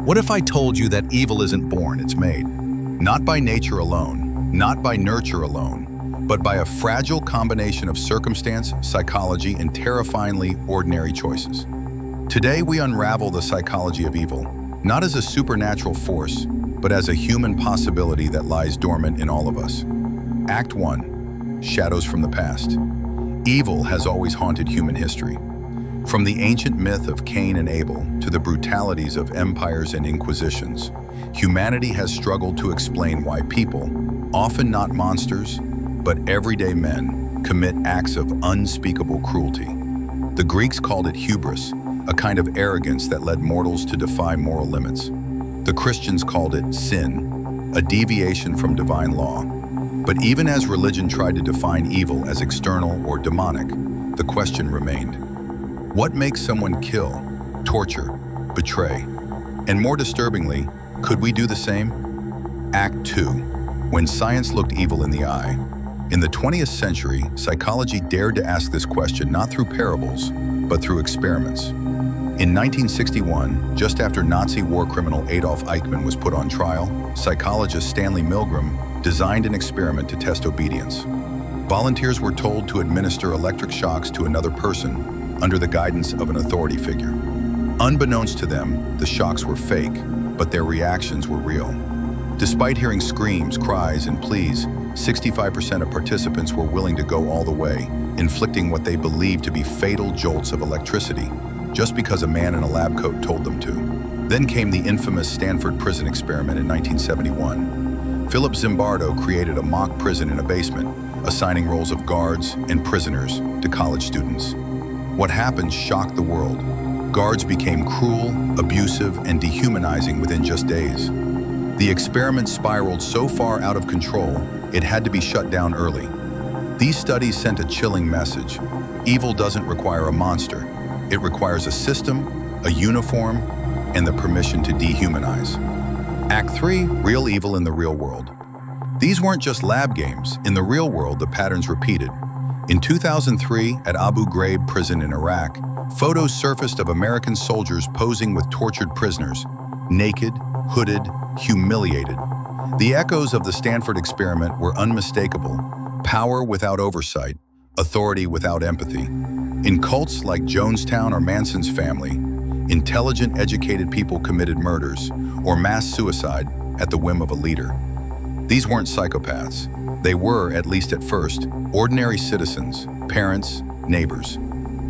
What if I told you that evil isn't born, it's made? Not by nature alone, not by nurture alone, but by a fragile combination of circumstance, psychology, and terrifyingly ordinary choices. Today, we unravel the psychology of evil, not as a supernatural force, but as a human possibility that lies dormant in all of us. Act 1. Shadows from the past. Evil has always haunted human history. From the ancient myth of Cain and Abel to the brutalities of empires and inquisitions, humanity has struggled to explain why people, often not monsters, but everyday men, commit acts of unspeakable cruelty. The Greeks called it hubris, a kind of arrogance that led mortals to defy moral limits. The Christians called it sin, a deviation from divine law. But even as religion tried to define evil as external or demonic, the question remained: what makes someone kill, torture, betray? And more disturbingly, could we do the same? Act 2. When science looked evil in the eye. In the 20th century, psychology dared to ask this question not through parables, but through experiments. In 1961, just after Nazi war criminal Adolf Eichmann was put on trial, psychologist Stanley Milgram designed an experiment to test obedience. Volunteers were told to administer electric shocks to another person under the guidance of an authority figure. Unbeknownst to them, the shocks were fake, but their reactions were real. Despite hearing screams, cries, and pleas, 65% of participants were willing to go all the way, inflicting what they believed to be fatal jolts of electricity, just because a man in a lab coat told them to. Then came the infamous Stanford prison experiment in 1971. Philip Zimbardo created a mock prison in a basement, assigning roles of guards and prisoners to college students. What happened shocked the world. Guards became cruel, abusive, and dehumanizing within just days. The experiment spiraled so far out of control, it had to be shut down early. These studies sent a chilling message. Evil doesn't require a monster. It requires a system, a uniform, and the permission to dehumanize. Act 3, real evil in the real world. These weren't just lab games. In the real world, the patterns repeated. In 2003, at Abu Ghraib prison in Iraq, photos surfaced of American soldiers posing with tortured prisoners, naked, hooded, humiliated. The echoes of the Stanford experiment were unmistakable: power without oversight, authority without empathy. In cults like Jonestown or Manson's family, intelligent, educated people committed murders or mass suicide at the whim of a leader. These weren't psychopaths. They were, at least at first, ordinary citizens, parents, neighbors.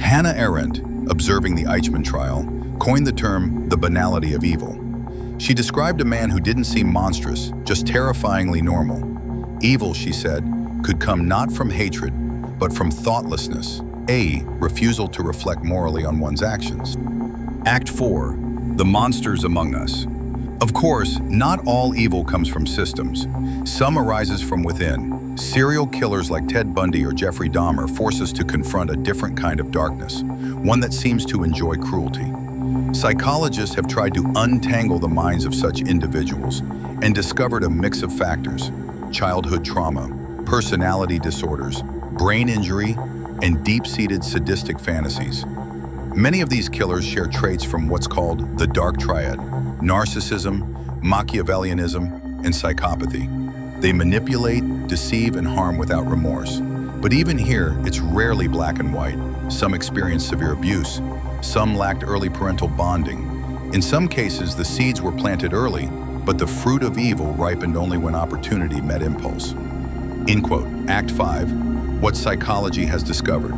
Hannah Arendt, observing the Eichmann trial, coined the term the banality of evil. She described a man who didn't seem monstrous, just terrifyingly normal. Evil, she said, could come not from hatred, but from thoughtlessness, a refusal to reflect morally on one's actions. Act 4. The monsters among us. Of course, not all evil comes from systems. Some arises from within. Serial killers like Ted Bundy or Jeffrey Dahmer force us to confront a different kind of darkness, one that seems to enjoy cruelty. Psychologists have tried to untangle the minds of such individuals and discovered a mix of factors: childhood trauma, personality disorders, brain injury, and deep-seated sadistic fantasies. Many of these killers share traits from what's called the dark triad: narcissism, Machiavellianism, and psychopathy. They manipulate, deceive, and harm without remorse. But even here, it's rarely black and white. Some experience severe abuse. Some lacked early parental bonding. In some cases, the seeds were planted early, but the fruit of evil ripened only when opportunity met impulse. End quote. Act 5. What psychology has discovered.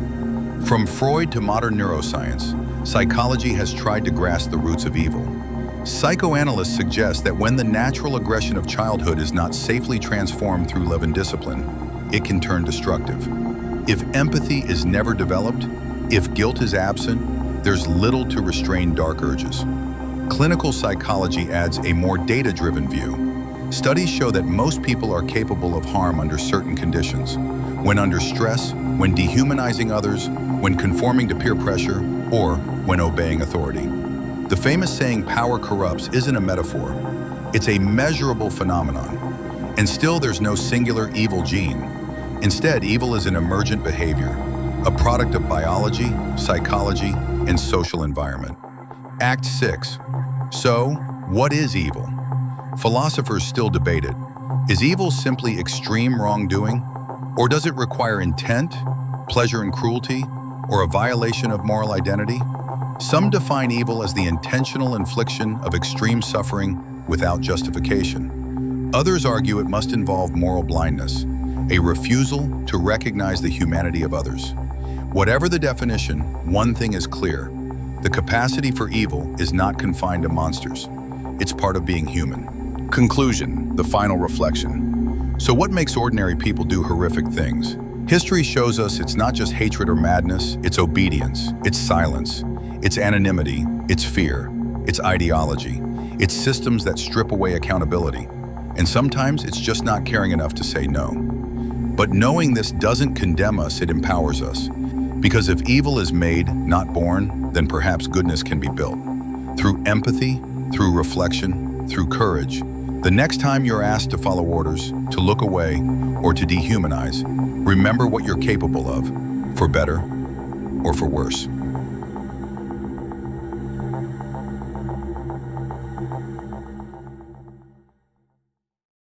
From Freud to modern neuroscience, psychology has tried to grasp the roots of evil. Psychoanalysts suggest that when the natural aggression of childhood is not safely transformed through love and discipline, it can turn destructive. If empathy is never developed, if guilt is absent, there's little to restrain dark urges. Clinical psychology adds a more data-driven view. Studies show that most people are capable of harm under certain conditions: when under stress, when dehumanizing others, when conforming to peer pressure, or when obeying authority. The famous saying, "power corrupts," isn't a metaphor. It's a measurable phenomenon. And still, there's no singular evil gene. Instead, evil is an emergent behavior, a product of biology, psychology, and social environment. Act 6. So, What is evil? Philosophers still debate it. Is evil simply extreme wrongdoing? Or does it require intent, pleasure and cruelty, or a violation of moral identity? Some define evil as the intentional infliction of extreme suffering without justification. Others argue it must involve moral blindness, a refusal to recognize the humanity of others. Whatever the definition, one thing is clear. The capacity for evil is not confined to monsters. It's part of being human. Conclusion, the final reflection. So what makes ordinary people do horrific things? History shows us it's not just hatred or madness, it's obedience, it's silence, it's anonymity, it's fear, it's ideology, it's systems that strip away accountability. And sometimes it's just not caring enough to say no. But knowing this doesn't condemn us, it empowers us. Because if evil is made, not born, then perhaps goodness can be built. Through empathy, through reflection, through courage. The next time you're asked to follow orders, to look away, or to dehumanize, remember what you're capable of, for better or for worse.